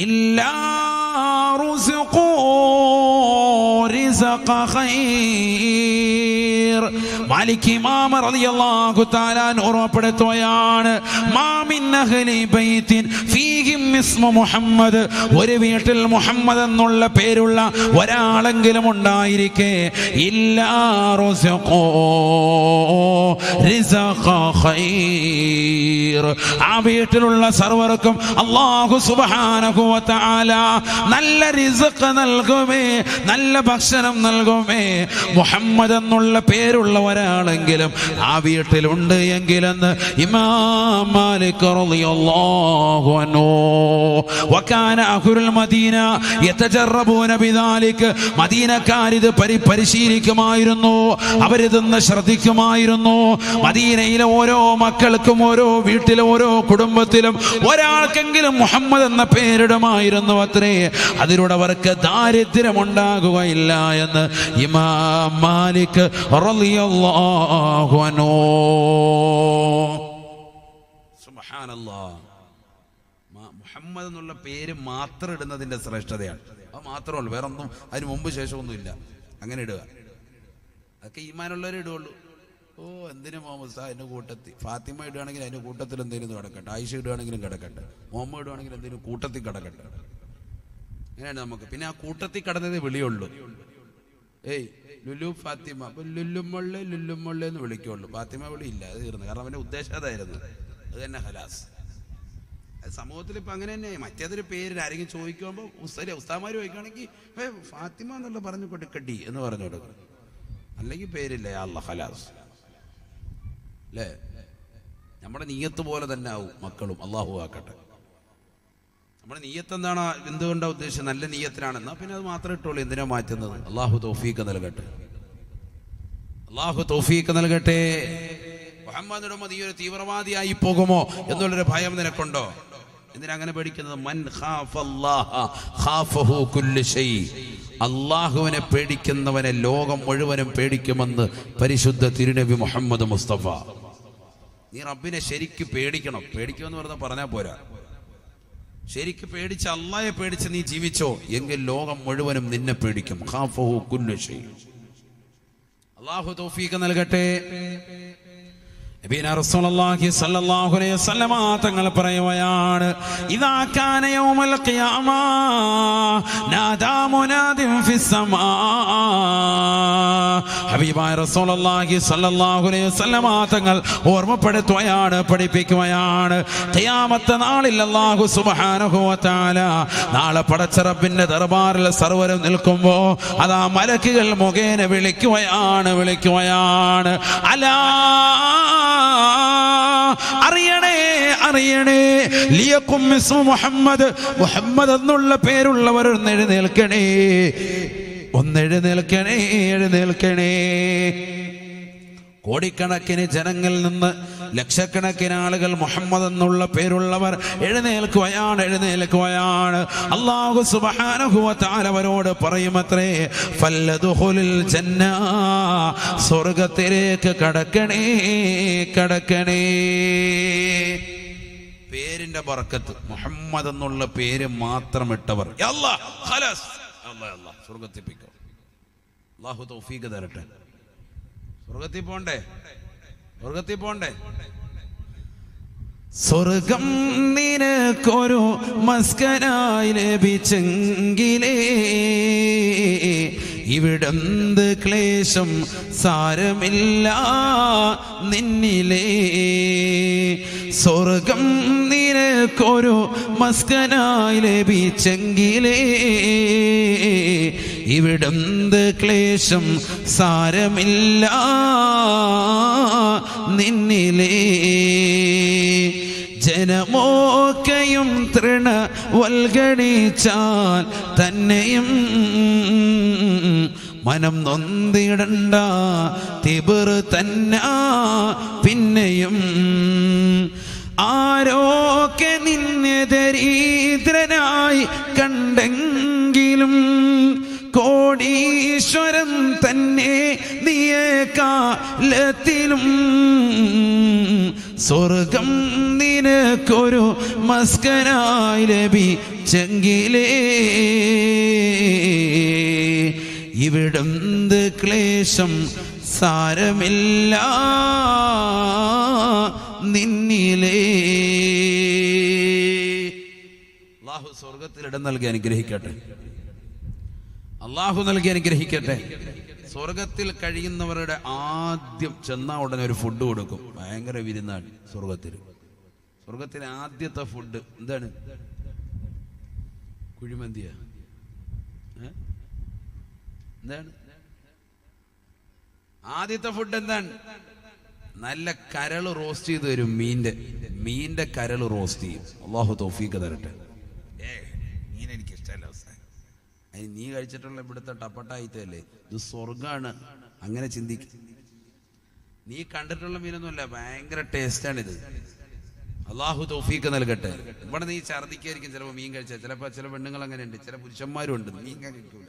ഇല്ലാ റുസിഖൂ റിസഖ ഖൈർ. മാലിക് ഇമാം റളിയല്ലാഹു തആല ഓർമ്മപ്പെടുത്തുകയാണ്, മാ മിൻ അഹ്ലി ബൈത്തിൻ ഫീഹിം ഇസ്മു മുഹമ്മദ്, ഒരു വീട്ടിൽ മുഹമ്മദ് എന്നുള്ള പേരുള്ള ഒരാളെങ്കിലും ഉണ്ടായിരിക്കെ, ഇല്ലാ റുസിഖൂ റിസഖ ഖൈർ, ആ വീട്ടിലുള്ള സർവർക്കും അല്ലാഹു സുബ്ഹാനഹു വ തആല നല്ല റിസ്ഖ് നൽകുമേ, നല്ല ഭക്ഷണം നൽകുമേ. മുഹമ്മദ് എന്നുള്ള പേരുള്ള ഒരാളെങ്കിലും ആ വീട്ടിലുണ്ട് എങ്കിലെന്ന് ഇമാം മാലിക് റളിയല്ലാഹു അൻഹു. വകാന അഹ്ലുൽ മദീന യതജറബൂന ബിദാലിക, മദീനക്കാരിത് പരിശീലിക്കുമായിരുന്നു, അവരിതൊന്ന് ശ്രദ്ധിക്കുമായിരുന്നു. മദീനയിലെ ഓരോ മക്കൾക്കും ഓരോ വീട്ടിലും ഓരോ കുടുംബത്തിലും ഒരാൾക്കെങ്കിലും മുഹമ്മദ് എന്ന പേരിടുമായിരുന്നു അത്രേ. അതിലൂടെ അവർക്ക് ദാരിദ്ര്യമുണ്ടാകുകയില്ല എന്ന് ഇമാം മാലിക് റളിയല്ലാഹു അൻഹു. സുബ്ഹാനല്ലാഹ്, മുഹമ്മദ് എന്നുള്ള പേര് മാത്രം ഇടുന്നതിന്റെ ശ്രേഷ്ഠതയാണ്. അത് മാത്രമല്ല, വേറെ ഒന്നും അതിന് മുമ്പ് ശേഷമൊന്നുമില്ല. അങ്ങനെ ഇടുക, അതൊക്കെ ഈമാനുള്ളവരെ ഇടുകയുള്ളൂ. ഓ എന്തിനു മുഹമ്മദ് സാ എൻ്റെ കൂട്ടത്തിൽ, ഫാത്തിമ ഇടുകയാണെങ്കിൽ അതിൻ്റെ കൂട്ടത്തിൽ എന്തെങ്കിലും കിടക്കട്ടെ, ആയിഷ ഇടുകയാണെങ്കിലും കിടക്കട്ടെ, മുഹമ്മദ് ഇടുകയാണെങ്കിൽ എന്തെങ്കിലും കൂട്ടത്തിൽ കിടക്കട്ടെ. അങ്ങനെയാണ് നമുക്ക്. പിന്നെ ആ കൂട്ടത്തിൽ കിടന്നതേ വിളിയുള്ളൂ. ഏയ് ലുലു ഫാത്തിമ, അപ്പം ലുല്ലുമൊള്ളേ ലുല്ലുമൊള്ളേ എന്ന് വിളിക്കുള്ളൂ. ഫാത്തിമ വിളിയില്ല, അത് തീർന്നു. കാരണം അവൻ്റെ ഉദ്ദേശം അതായിരുന്നു. അത് തന്നെ ഹലാസ്. അത് സമൂഹത്തിൽ ഇപ്പം അങ്ങനെ തന്നെ. മറ്റേതൊരു പേര് ആരെങ്കിലും ചോദിക്കുമ്പോൾ ഉസ്താമാർ ചോദിക്കുകയാണെങ്കിൽ ഫാത്തിമ എന്നുള്ള പറഞ്ഞു കൊടുക്കട്ടി എന്ന് പറഞ്ഞു കൊടുക്കും. അല്ലെങ്കിൽ പേരില്ല, യാ അല്ലാഹ് ഹലാസ് അല്ലേ. നമ്മുടെ നീയത്ത് പോലെ തന്നെ ആവും മക്കളും. അള്ളാഹു ആക്കട്ടെ. നമ്മുടെ നീയത്ത് എന്താണ്, എന്തുകൊണ്ടാണ് ഉദ്ദേശിച്ചത്? നല്ല നീയത്തിനാണെന്നാ പിന്നെ അത് മാത്രമേ ഇട്ടുള്ളൂ. എന്തിനാ മാറ്റുന്നത്? അള്ളാഹു തൗഫീഖ് നൽകട്ടെ, അള്ളാഹു തൗഫീഖ് നൽകട്ടെ. മുഹമ്മദ് നീ ഒരു തീവ്രവാദിയായി പോകുമോ എന്നുള്ളൊരു ഭയം നിനക്കുണ്ടോ? എന്തിനാ അങ്ങനെ പേടിക്കുന്നത്? മൻ ഖാഫല്ലാഹ ഖാഫഹു കുല്ലു ശൈ, അള്ളാഹുവിനെ പേടിക്കുന്നവനെ ലോകം മുഴുവനും പേടിക്കുമെന്ന് പരിശുദ്ധ തിരുനബി മുഹമ്മദ് മുസ്തഫ. നീ റബ്ബിനെ ശരിക്ക് പേടിക്കണം. പേടിക്കുമെന്ന് പറഞ്ഞാൽ പോരാ, ശരിക്ക് പേടിച്ച് അള്ളാഹയെ പേടിച്ച് നീ ജീവിച്ചോ എങ്കിൽ ലോകം മുഴുവനും നിന്നെ പേടിക്കും. ഖാഫഹു കുല്ലു ശൈ. അള്ളാഹു തൗഫീഖ് നൽകട്ടെ. നബിന റസൂലുള്ളാഹി സ്വല്ലല്ലാഹു അലൈഹി വസല്ലമ തങ്ങൾ പറയുകയാണ്, ഇദാ കാന യൗമുൽ ഖിയാമ നാദാ മുനാദിൻ ഫിസ്സമാ. ഹബീബായ റസൂലുള്ളാഹി സ്വല്ലല്ലാഹു അലൈഹി വസല്ലമ തങ്ങൾ ഓർമ്മപ്പെടുത്തുകയാണ്, പഠിപ്പിക്കുകയാണ്, ഖിയാമത്ത് നാളിൽ അല്ലാഹു സുബ്ഹാനഹു വ തആല നാളെ പടച്ച റബ്ബിന്റെ ദർബാറിൽ സർവരും നിൽക്കുമ്പോൾ അതാ മലക്കുകൾ മുഖേന വിളിക്കുകയാണ്, അലാ അറിയണേ അറിയണേ, ലിയഖും ഇസ്മു മുഹമ്മദ്, മുഹമ്മദ് എന്നുള്ള പേരുള്ളവർ എഴുന്നേൽക്കണേ, എഴുന്നേൽക്കണേ. കോടിക്കണക്കിന് ജനങ്ങളിൽ നിന്ന് ലക്ഷക്കണക്കിന് ആളുകൾ മുഹമ്മദ് എന്നുള്ള പേരുള്ളവർ എഴുന്നേൽക്കുകയാണ്. അല്ലാഹു സുബ്ഹാനഹു വ തആല അവരോട് പറയുമത്രേ, ഫല്ലദ്ഖുലുൽ ജന്ന, സ്വർഗ്ഗത്തിലേക്ക് കടക്കണേ. പേരിന്റെ ബർക്കത്ത്, മുഹമ്മദ് എന്നുള്ള പേര് മാത്രം ഇട്ടവർ സ്വർഗ്ഗത്തിപ്പിക്കും. അല്ലാഹു തൗഫീഖ് തരട്ടെ. സ്വർഗത്തിൽ പോണ്ടേ. സ്വർഗം നിനക്കൊരു മസ്കനായി ലഭിച്ചെങ്കിലേ ഇവിടെന്ത് ക്ലേശം സാരമില്ല നിന്നിലേ. സ്വർഗം നിനക്കൊരു മസ്കനായി ലഭിച്ചെങ്കിലേ ഇവിടെന്ത് ക്ലേശം സാരമില്ല നിന്നിലേ. ജനമോക്കയും തൃണവൽഗണിച്ചാൽ തന്നെയും മനം നൊന്തിടണ്ട തിബർ തന്ന പിന്നെയും ആരോക്കെ നിന്നെ ദരിദ്രനായി കണ്ടെങ്കിലും കോടീശ്വരൻ തന്നെ നീയേക്കാലത്തിലും സ്വർഗം നിനക്കൊരു മസ്കനായി ലഭിച്ചെങ്കിലേ ഇവിടുന്ന് ക്ലേശം സാരമില്ല നിന്നിലേ. അള്ളാഹു സ്വർഗത്തിൽ ഇടം നൽകി അനുഗ്രഹിക്കട്ടെ. അള്ളാഹു നൽകി അനുഗ്രഹിക്കട്ടെ. സ്വർഗത്തിൽ കഴിയുന്നവരുടെ ആദ്യം ചെന്നാ ഉടനെ ഒരു ഫുഡ് കൊടുക്കും. ഭയങ്കര വിരുന്നാണ് സ്വർഗത്തിൽ. സ്വർഗത്തിലെ ആദ്യത്തെ ഫുഡ് എന്താണ്? കുഴിമന്തിയാ? എന്താണ് ആദ്യത്തെ ഫുഡ്? എന്താണ്? നല്ല കരൾ റോസ്റ്റ് ചെയ്ത് തരും. മീന്റെ കരൾ റോസ്റ്റ് ചെയ്യും. അള്ളാഹു തൗഫീഖ് തരട്ടെ. മീൻ എനിക്ക് ഇഷ്ടമല്ല. അതിന് നീ കഴിച്ചിട്ടുള്ള ഇവിടുത്തെ ടപ്പട്ടായിത്തല്ലേ, ഇത് സ്വർഗാണ്. അങ്ങനെ ചിന്തിക്കും. നീ കണ്ടിട്ടുള്ള മീനൊന്നുമല്ല, ഭയങ്കര ടേസ്റ്റാണിത്. അള്ളാഹു തൗഫീഖ് നൽകട്ടെ. ഇവിടെ നീ ഛർദിക്കായിരിക്കും ചിലപ്പോൾ മീൻ കഴിച്ചാൽ. ചിലപ്പോൾ ചില പെണ്ണുങ്ങൾ അങ്ങനെ ഉണ്ട്, ചില പുരുഷന്മാരും ഉണ്ട്. മീൻ കഴിക്കൂല,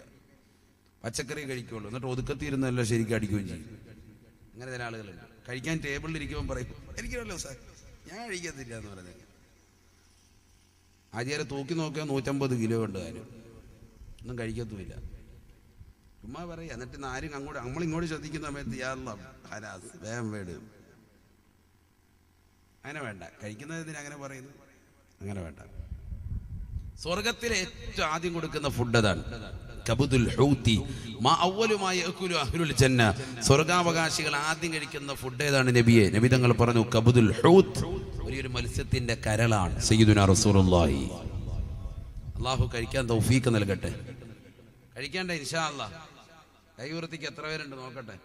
പച്ചക്കറി കഴിക്കുള്ളൂ. എന്നിട്ട് ഒതുക്കത്തിരുന്നല്ലോ ശരിക്കും അടിക്കുകയും ചെയ്യും. അങ്ങനെ ചില ആളുകളുണ്ട്. കഴിക്കാൻ ടേബിളിൽ ഇരിക്കുമ്പോൾ പറയും എനിക്കല്ലോ സാർ ഞാൻ കഴിക്കത്തില്ല എന്ന് പറഞ്ഞത്. ആചാര്യ തൂക്കി നോക്കിയാൽ 150 കിലോ ഉണ്ട്. കാര്യം ഒന്നും കഴിക്കത്തുമില്ല, ചുമ്മാ പറയാ. എന്നിട്ട് ആരും നമ്മളിങ്ങോട്ട് ശ്രദ്ധിക്കുന്ന സമയത്ത് ഹരാസ് വേഗം വേട്. അങ്ങനെ വേണ്ട. കഴിക്കുന്നതിന് അങ്ങനെ പറയുന്നു, അങ്ങനെ വേണ്ട. സ്വർഗത്തിലെ ഏറ്റവും ആദ്യം കൊടുക്കുന്ന ഫുഡ് അതാണ്. കബുദുൽ ഹൂതി മാ അവ്വലുമായി യഅകുലു അഹ്ലുൽ ജന്ന. സ്വർഗാവകാശികൾ ആദ്യം കഴിക്കുന്ന ഫുഡ് ഏതാണ് നബിയെ? നബി തങ്ങൾ പറഞ്ഞു കബുദുൽ ഹൂത്, ഒരു മത്സ്യത്തിന്റെ കരളാണ്. സയ്യിദുനാ റസൂലുള്ളാഹി. അല്ലാഹു കഴിക്കാൻ തൗഫീഖ് നൽകട്ടെ. കഴിക്കണ്ടേ ഇൻഷാ അല്ലാഹ്. കൈ ഉയർത്തിക്ക് എത്ര പേരുണ്ട് നോക്കട്ടെ.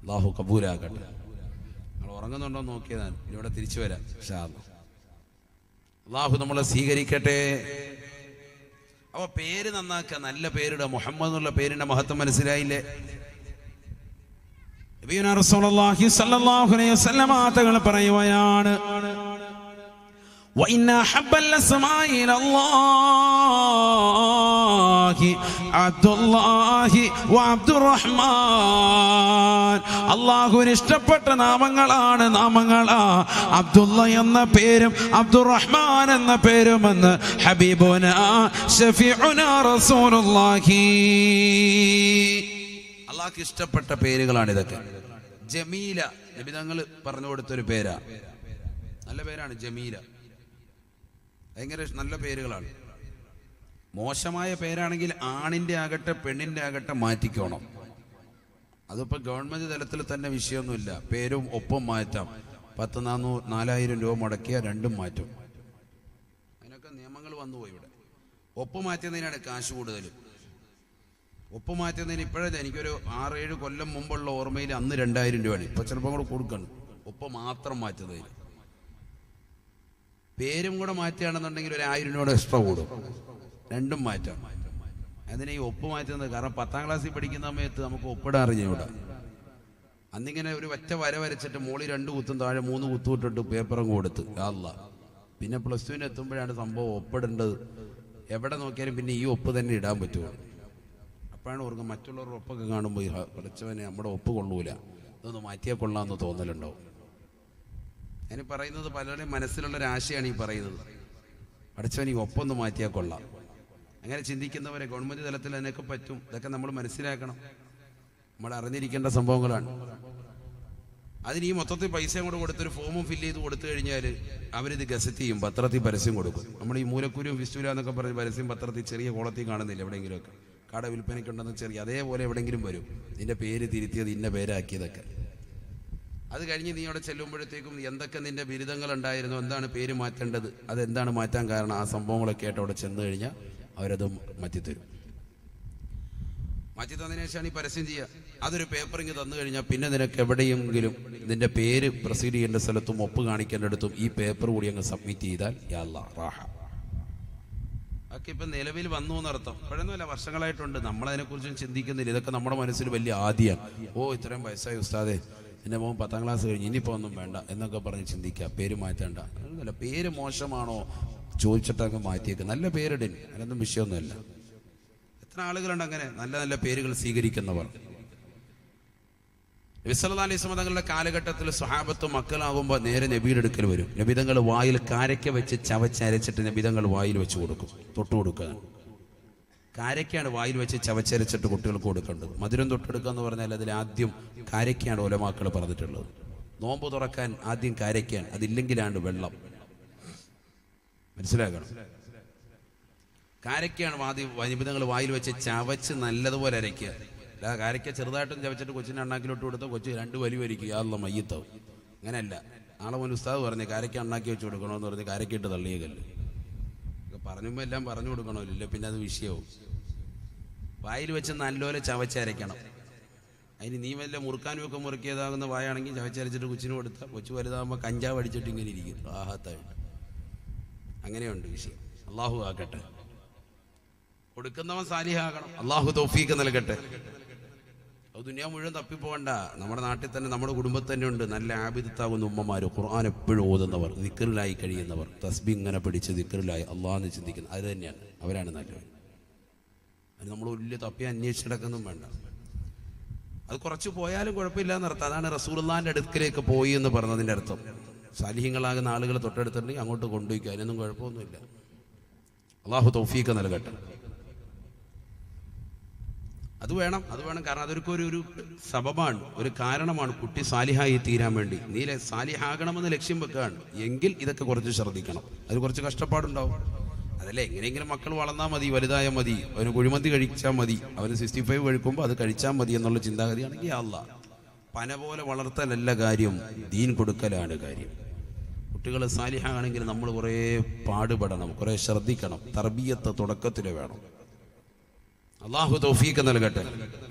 അല്ലാഹു കബൂലാക്കട്ടെ. നമ്മൾ ഉറങ്ങുന്നുണ്ടോ നോക്കിയതാണ്. ഇവിടെ തിരിച്ചു വരാം ഇൻഷാ അല്ലാഹ്. അല്ലാഹു നമ്മളെ സ്വീകരിക്കട്ടെ. അപ്പൊ പേര് നന്നാക്കുക, നല്ല പേരിടുക. മുഹമ്മദ് എന്നുള്ള പേരിന്റെ മഹത്വം മനസ്സിലായില്ലേ? നബിയുനാ റസൂലുള്ളാഹി സ്വല്ലല്ലാഹു അലൈഹി വസല്ലം തങ്ങൾ പറയുകയാണ്, وإن أحب الأسماء إلى الله عبد الله وعبد الرحمن. അല്ലാഹുവിന് ഇഷ്ടപ്പെട്ട നാമങ്ങളാണ് അബ്ദുള്ള എന്ന പേരും അബ്ദുറഹ്മാൻ എന്ന പേരുമെന്ന് ഹബീബുനാ ശഫീഉനാ റസൂലുള്ളാഹി. അല്ലാഹുവിന് ഇഷ്ടപ്പെട്ട പേരുകളാണ് ഇതൊക്കെ. ജമീല നബി തങ്ങൾ പറഞ്ഞു കൊടുത്തൊരു പേരാ, നല്ല പേരാണ് ജമീല. ഭയങ്കര നല്ല പേരുകളാണ്. മോശമായ പേരാണെങ്കിൽ ആണിന്റെ ആകട്ടെ പെണ്ണിന്റെ ആകട്ടെ മാറ്റിക്കോണം. അതിപ്പോൾ ഗവൺമെന്റ് തലത്തിൽ തന്നെ വിഷയമൊന്നുമില്ല. പേരും ഒപ്പം മാറ്റാം. 10,000-4,000 രൂപ മുടക്കിയാൽ രണ്ടും മാറ്റും. അതിനൊക്കെ നിയമങ്ങൾ വന്നുപോയി. ഇവിടെ ഒപ്പ് മാറ്റുന്നതിനാണ് കാശ് കൂടുതലും. ഒപ്പ് മാറ്റുന്നതിന് ഇപ്പോഴല്ല, എനിക്കൊരു 6-7 കൊല്ലം മുമ്പുള്ള ഓർമ്മയിൽ അന്ന് 2,000 രൂപയാണ്. ഇപ്പൊ ചിലപ്പോൾ കൂടെ കൊടുക്കണം ഒപ്പ് മാത്രം മാറ്റുന്നതിന്. പേരും കൂടെ മാറ്റുകയാണെന്നുണ്ടെങ്കിൽ ഒരു 1,000 രൂപ എക്സ്ട്രാ കൂടും. രണ്ടും മാറ്റാം. അതിന് ഈ ഒപ്പ് മാറ്റുന്നത് കാരണം 10ാം ക്ലാസ്സിൽ പഠിക്കുന്ന സമയത്ത് നമുക്ക് ഒപ്പിടാൻ അറിഞ്ഞൂടാ. അന്നിങ്ങനെ ഒരു ഒറ്റ വര വരച്ചിട്ട് മോളി 2 കുത്തും താഴെ 3 കുത്തും ഇട്ടിട്ട് പേപ്പറും കൊടുത്ത് അല്ലാഹ്. പിന്നെ +2 എത്തുമ്പോഴാണ് സംഭവം ഒപ്പിടേണ്ടത്. എവിടെ നോക്കിയാലും പിന്നെ ഈ ഒപ്പ് തന്നെ ഇടാൻ പറ്റുമോ? അപ്പോഴാണ് ഓർക്കുക മറ്റുള്ളവരുടെ ഒപ്പൊക്കെ കാണുമ്പോൾ പഠിച്ചവനെ നമ്മുടെ ഒപ്പ് കൊള്ളൂല, ഇതൊന്ന് മാറ്റിയാൽ കൊള്ളാമെന്ന് തോന്നലുണ്ടാവും. അതിന് പറയുന്നത് പലരുടെയും മനസ്സിലുള്ളൊരാശയാണ് ഈ പറയുന്നത്. പഠിച്ചവൻ ഈ ഒപ്പൊന്ന് മാറ്റിയാൽ കൊള്ളാം. അങ്ങനെ ചിന്തിക്കുന്നവരെ ഗവൺമെന്റ് തലത്തിൽ അതിനൊക്കെ പറ്റും. ഇതൊക്കെ നമ്മൾ മനസ്സിലാക്കണം, നമ്മൾ അറിഞ്ഞിരിക്കേണ്ട സംഭവങ്ങളാണ്. അതിന് ഈ മൊത്തത്തിൽ പൈസ കൂടെ കൊടുത്തൊരു ഫോമും ഫില്ല് ചെയ്ത് കൊടുത്തു കഴിഞ്ഞാൽ അവരിത് ഗസറ്റ് ചെയ്യും, പത്രത്തിൽ പരസ്യം കൊടുക്കും. നമ്മൾ ഈ മൂലക്കുരും ഫിസ്റ്റൂല എന്നൊക്കെ പറഞ്ഞ് പരസ്യം പത്രത്തിൽ ചെറിയ കോളത്തിൽ കാണുന്നില്ല എവിടെയെങ്കിലുമൊക്കെ, കട വിൽപ്പനയ്ക്കുണ്ടെന്ന് ചെറിയ അതേപോലെ എവിടെയെങ്കിലും വരും. നിന്റെ പേര് തിരുത്തിയത് ഇന്ന പേരാക്കിയതൊക്കെ. അത് കഴിഞ്ഞ് നീ അവിടെ ചെല്ലുമ്പോഴത്തേക്കും എന്തൊക്കെ നിന്റെ ബിരുദങ്ങൾ ഉണ്ടായിരുന്നു, എന്താണ് പേര് മാറ്റേണ്ടത്, അതെന്താണ് മാറ്റാൻ കാരണം, ആ സംഭവങ്ങളൊക്കെ ആയിട്ട് അവിടെ ചെന്ന് കഴിഞ്ഞാൽ അവരത് മാറ്റിത്തരും. മാറ്റി തന്നതിന് ശേഷമാണ് ഈ പരസ്യം ചെയ്യുക. അതൊരു പേപ്പറിങ് തന്നു കഴിഞ്ഞാൽ പിന്നെ നിനക്ക് എവിടെയെങ്കിലും നിന്റെ പേര് പ്രൊസീഡ് ചെയ്യേണ്ട സ്ഥലത്തും ഒപ്പ് കാണിക്കേണ്ടടുത്തും ഈ പേപ്പർ കൂടി അങ്ങ് സബ്മിറ്റ് ചെയ്താൽ യാ അല്ലാഹ് റാഹ. ഒക്കെ ഇപ്പം നിലവിൽ വന്നു എന്നർത്ഥം. ഇപ്പോഴൊന്നുമല്ല, വർഷങ്ങളായിട്ടുണ്ട്. നമ്മളതിനെക്കുറിച്ചും ചിന്തിക്കുന്നില്ല. ഇതൊക്കെ നമ്മുടെ മനസ്സിൽ വലിയ ആദ്യമാണ്. ഓ ഇത്രയും വയസ്സായി ഉസ്താദേ, എൻ്റെ മോൻ 10ാം ക്ലാസ് കഴിഞ്ഞ് ഇനിയിപ്പോൾ ഒന്നും വേണ്ട എന്നൊക്കെ പറഞ്ഞ് ചിന്തിക്കുക. പേര് മാറ്റേണ്ട. അല്ല, പേര് മോശമാണോ ചോദിച്ചിട്ടൊക്കെ മാറ്റിയേക്ക്. നല്ല പേരിടിൻ, അതിനൊന്നും വിഷയമൊന്നുമില്ല. എത്ര ആളുകളുണ്ട് അങ്ങനെ നല്ല നല്ല പേരുകൾ സ്വീകരിക്കുന്നവർ. നബി സല്ലല്ലാഹു അലൈഹി വസല്ലം തങ്ങളുടെ കാലഘട്ടത്തിൽ സ്വഹാബത്ത് മക്കളാകുമ്പോൾ നേരെ നബിയുടെ അടുക്കൽ വരും. നബിതങ്ങൾ വായിൽ കാരയ്ക്ക വെച്ച് ചവച്ചരച്ചിട്ട് നബിതങ്ങൾ വായിൽ വെച്ച് കൊടുക്കും, തൊട്ട് കൊടുക്കുക. കാരയ്ക്കാണ് വായിൽ വെച്ച് ചവച്ചരച്ചിട്ട് കുട്ടികൾക്ക് കൊടുക്കേണ്ടത്. മധുരം തൊട്ടെടുക്കുക എന്ന് പറഞ്ഞാൽ അതിൽ ആദ്യം കാരയ്ക്കാണ് ഉലമാക്കൾ പറഞ്ഞിട്ടുള്ളത്. നോമ്പ് തുറക്കാൻ ആദ്യം കാരയ്ക്കാണ്, അതില്ലെങ്കിലാണ് വെള്ളം. മനസ്സിലാക്കണം. കാരയ്ക്കാണ് നബിതങ്ങൾ വായിൽ വെച്ച് ചവച്ച് നല്ലതുപോലെ അരയ്ക്കുക. കാരയ്ക്ക ചെറുതായിട്ടും ചവച്ചിട്ട് കൊച്ചിൻ്റെ അണ്ണാക്കിലോട്ട് കൊടുത്താൽ കൊച്ചു 2 വലി വലിക്കുക, യാതൊള്ള മയ്യത്താവും. അങ്ങനെയല്ല. നാളെ മുൻ ഉസ്താദ് പറഞ്ഞ് കാരയ്ക്ക അണ്ണാക്കി വെച്ച് കൊടുക്കണമെന്ന് പറഞ്ഞ് കാരയ്ക്കിട്ട് തള്ളിയ കല്ല് പറഞ്ഞുമ്പോൾ എല്ലാം പറഞ്ഞു കൊടുക്കണമല്ലോ, പിന്നെ അത് വിഷയവും. വായിൽ വെച്ച് നല്ലപോലെ ചവച്ചരയ്ക്കണം. അതിന് നീ വല്ല മുറുക്കാനും ഒക്കെ മുറുക്കിയതാകുന്ന വായാണെങ്കിൽ ചവച്ചരച്ചിട്ട് കൊച്ചിന് കൊടുത്താൽ കൊച്ചു വലുതാകുമ്പോൾ കഞ്ചാവ് അടിച്ചിട്ട് ഇങ്ങനെ ഇരിക്കും, ആഹത്തായിട്ട്. അങ്ങനെയുണ്ട് വിഷയം. അള്ളാഹു ആക്കട്ടെ, കൊടുക്കുന്നവൻ സാലിഹാകണം. അള്ളാഹു തൗഫീഖ് നൽകട്ടെ. അത് ദുനിയാ മുഴുവൻ തപ്പിപ്പോകണ്ട. നമ്മുടെ നാട്ടിൽ തന്നെ, നമ്മുടെ കുടുംബത്തിൽ തന്നെ ഉണ്ട് നല്ല ആബിദത്താകുന്ന ഉമ്മമാർ, ഖുർആൻ എപ്പോഴും ഓതുന്നവർ, ദിക്റിലായി കഴിയുന്നവർ, തസ്ബീ ഇങ്ങനെ പിടിച്ച് ദിക്റിലായി അള്ളാഹെന്ന് ചിന്തിക്കുന്നത്. അത് തന്നെയാണ്, അവരാണ് നല്ലത്. അത് നമ്മൾ വലിയ തപ്പി അന്വേഷിച്ചിടക്കൊന്നും വേണ്ട. അത് കുറച്ച് പോയാലും കുഴപ്പമില്ല എന്നർത്ഥം. അതാണ് റസൂലുള്ളാഹിന്റെ അടുക്കലേക്ക് പോയി എന്ന് പറഞ്ഞതിൻ്റെ അർത്ഥം. സാലിഹ്യങ്ങളാകുന്ന ആളുകൾ തൊട്ടടുത്തുണ്ടെങ്കിൽ അങ്ങോട്ട് കൊണ്ടുപോയിക്കുക, അതിനൊന്നും കുഴപ്പമൊന്നുമില്ല. അള്ളാഹു തൗഫീഖ് നൽകട്ടെ. അത് വേണം. കാരണം അതൊരു ഒരു സബബാണ്, ഒരു കാരണമാണ് കുട്ടി സാലിഹായി തീരാൻ വേണ്ടി. നീ സാലിഹാകണമെന്ന് ലക്ഷ്യം വെക്കുകയാണ് എങ്കിൽ ഇതൊക്കെ കുറച്ച് ശ്രദ്ധിക്കണം. അത് കുറച്ച് കഷ്ടപ്പാടുണ്ടാവും. അതല്ല, എങ്ങനെയെങ്കിലും മക്കൾ വളർന്നാൽ മതി, വലുതായാൽ മതി, അവന് കുഴിമന്തി കഴിച്ചാൽ മതി, അവന് 65 കഴിക്കുമ്പോൾ അത് കഴിച്ചാൽ മതി എന്നുള്ള ചിന്താഗതിയാണെങ്കിൽ അല്ലാഹ് പന പോലെ വളർത്തലല്ല കാര്യം, ദീൻ കൊടുക്കലാണ് കാര്യം. കുട്ടികൾ സാലിഹാണെങ്കിൽ നമ്മൾ കുറേ പാടുപെടണം, കുറേ ശ്രദ്ധിക്കണം. തർബിയത്ത് തുടക്കത്തിൽ വേണം. അള്ളാഹു തൗഫീഖ് നൽകട്ടെ.